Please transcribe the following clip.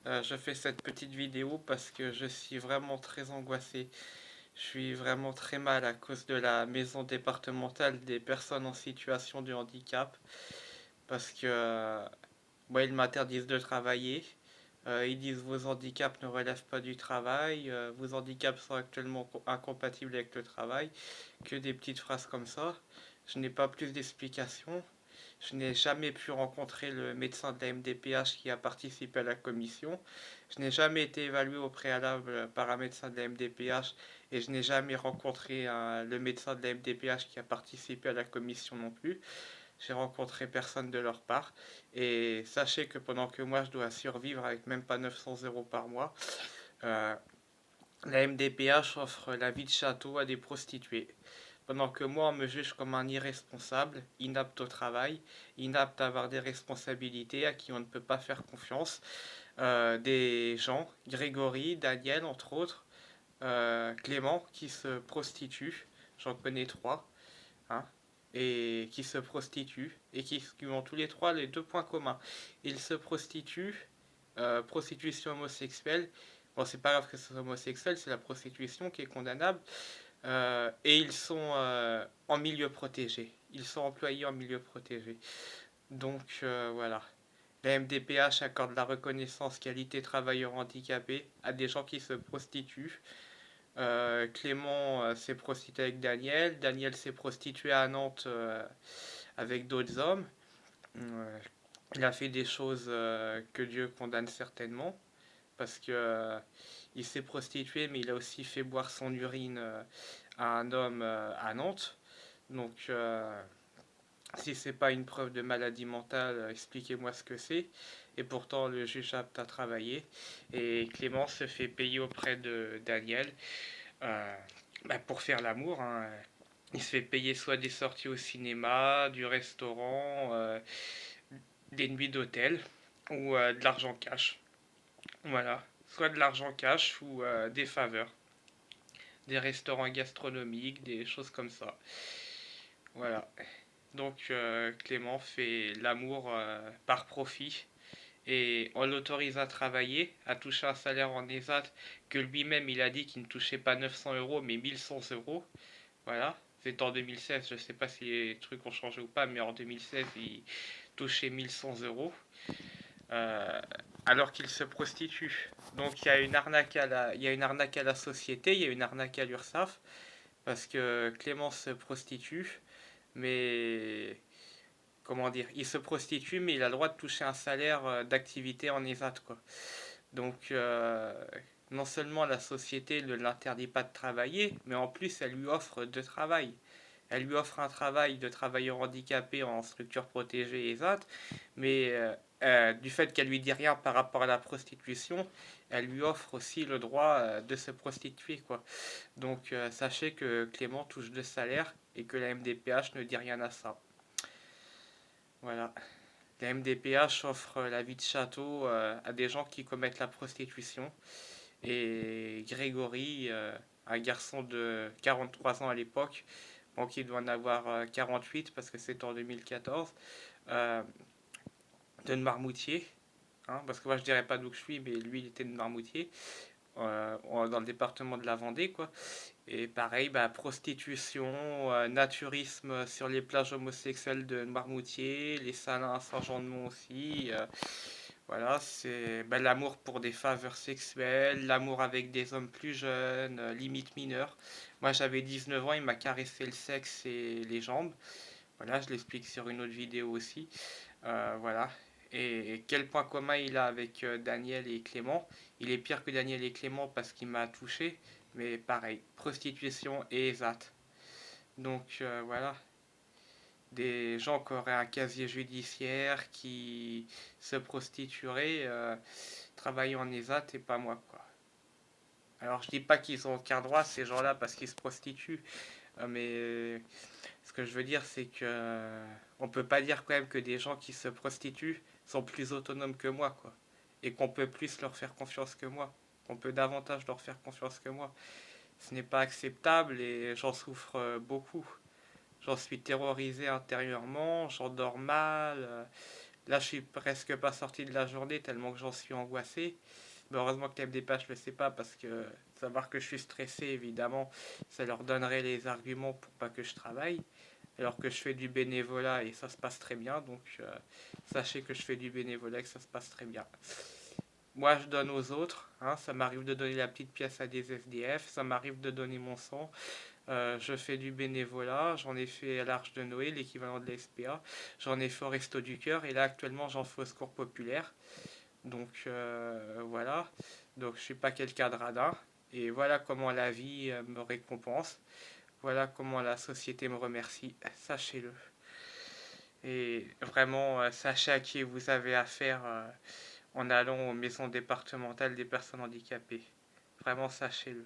Je fais cette petite vidéo parce que je suis vraiment très angoissé. Je suis vraiment très mal à cause de la maison départementale des personnes en situation de handicap. Parce que moi, ils m'interdisent de travailler. Ils disent vos handicaps ne relèvent pas du travail. Vos handicaps sont actuellement incompatibles avec le travail. Que des petites phrases comme ça. Je n'ai pas plus d'explications. Je n'ai jamais pu rencontrer le médecin de la MDPH qui a participé à la commission. Je n'ai jamais été évalué au préalable par un médecin de la MDPH et je n'ai jamais rencontré le médecin de la MDPH qui a participé à la commission non plus. J'ai rencontré personne de leur part. Et sachez que pendant que moi je dois survivre avec même pas 900 euros par mois, euh, la MDPH offre la vie de château à des prostituées. Pendant que moi, on me juge comme un irresponsable, inapte au travail, inapte à avoir des responsabilités, à qui on ne peut pas faire confiance. Des gens, Grégory, Daniel, entre autres, Clément, qui se prostituent, j'en connais trois, hein, et qui se prostituent, et qui ont tous les trois les deux points communs. Ils se prostituent, prostitution homosexuelle. Bon, c'est pas grave que ce soit homosexuel, c'est la prostitution qui est condamnable. Et ils sont en milieu protégé. Ils sont employés en milieu protégé. Donc voilà. La MDPH accorde la reconnaissance qualité travailleur handicapé à des gens qui se prostituent. Clément s'est prostitué avec Daniel. Daniel s'est prostitué à Nantes avec d'autres hommes. Euh, il a fait des choses que Dieu condamne certainement. Parce que il s'est prostitué, mais il a aussi fait boire son urine à un homme à Nantes. Donc, si c'est pas une preuve de maladie mentale, expliquez-moi ce que c'est. Et pourtant, le juge apte à travailler. Et Clément se fait payer auprès de Daniel euh, pour faire l'amour, hein. Il se fait payer soit des sorties au cinéma, du restaurant, des nuits d'hôtel ou de l'argent cash. Voilà. Soit de l'argent cash ou des faveurs. Des restaurants gastronomiques, des choses comme ça. Voilà. Donc Clément fait l'amour par profit et on l'autorise à travailler, à toucher un salaire en ESAT que lui-même il a dit qu'il ne touchait pas 900 euros mais 1100 euros. Voilà. C'est en 2016, je ne sais pas si les trucs ont changé ou pas, mais en 2016 il touchait 1100 euros. Euh, alors qu'il se prostitue. Donc il y a une arnaque il y a une arnaque à la société, il y a une arnaque à l'URSSAF, parce que Clément se prostitue, mais comment dire, il se prostitue, mais il a le droit de toucher un salaire d'activité en ESAT, quoi. Donc, non seulement la société ne l'interdit pas de travailler, mais en plus, elle lui offre de travail. Elle lui offre un travail de travailleur handicapé en structure protégée ESAT, mais du fait qu'elle lui dit rien par rapport à la prostitution, elle lui offre aussi le droit de se prostituer, quoi. Donc, sachez que Clément touche de salaire et que la MDPH ne dit rien à ça. Voilà. La MDPH offre la vie de château à des gens qui commettent la prostitution. Et Grégory, un garçon de 43 ans à l'époque, donc il doit en avoir 48 parce que c'est en 2014, euh, de Marmoutier, hein, parce que moi je dirais pas d'où je suis, mais lui il était de Marmoutier, dans le département de la Vendée, quoi. Et pareil, bah, prostitution, naturisme sur les plages homosexuelles de Marmoutier, les salins à Saint-Jean-de-Mont aussi. Voilà, c'est bah, l'amour pour des faveurs sexuelles, l'amour avec des hommes plus jeunes, limite mineurs. Moi j'avais 19 ans, il m'a caressé le sexe et les jambes. Voilà, je l'explique sur une autre vidéo aussi. Voilà. Et quel point commun il a avec Daniel et Clément. Il est pire que Daniel et Clément parce qu'il m'a touché. Mais pareil, prostitution et ESAT. Donc voilà, des gens qui auraient un casier judiciaire, qui se prostitueraient, travaillent en ESAT et pas moi, quoi. Alors je dis pas qu'ils ont aucun droit ces gens-là parce qu'ils se prostituent, mais ce que je veux dire c'est que on peut pas dire quand même que des gens qui se prostituent sont plus autonomes que moi, quoi, et qu'on peut plus leur faire confiance que moi, qu'on peut davantage leur faire confiance que moi. Ce n'est pas acceptable et j'en souffre beaucoup. J'en suis terrorisé intérieurement, j'en dors mal, Là, je suis presque pas sorti de la journée tellement que j'en suis angoissé. Mais heureusement que l'MDPH ne le sait pas parce que savoir que je suis stressé, évidemment, ça leur donnerait les arguments pour pas que je travaille. Alors que je fais du bénévolat et ça se passe très bien. Donc, sachez que je fais du bénévolat et que ça se passe très bien. Moi, je donne aux autres. Hein, ça m'arrive de donner la petite pièce à des SDF. Ça m'arrive de donner mon sang. Je fais du bénévolat. J'en ai fait à l'Arche de Noé, l'équivalent de la SPA. J'en ai fait au Resto du Cœur. Et là, actuellement, j'en fais au Secours Populaire. Donc, voilà. Donc, je suis pas quelqu'un de radin. Et voilà comment la vie me récompense. Voilà comment la société me remercie. Sachez-le. Et vraiment, sachez à qui vous avez affaire en allant aux maisons départementales des personnes handicapées. Vraiment, sachez-le.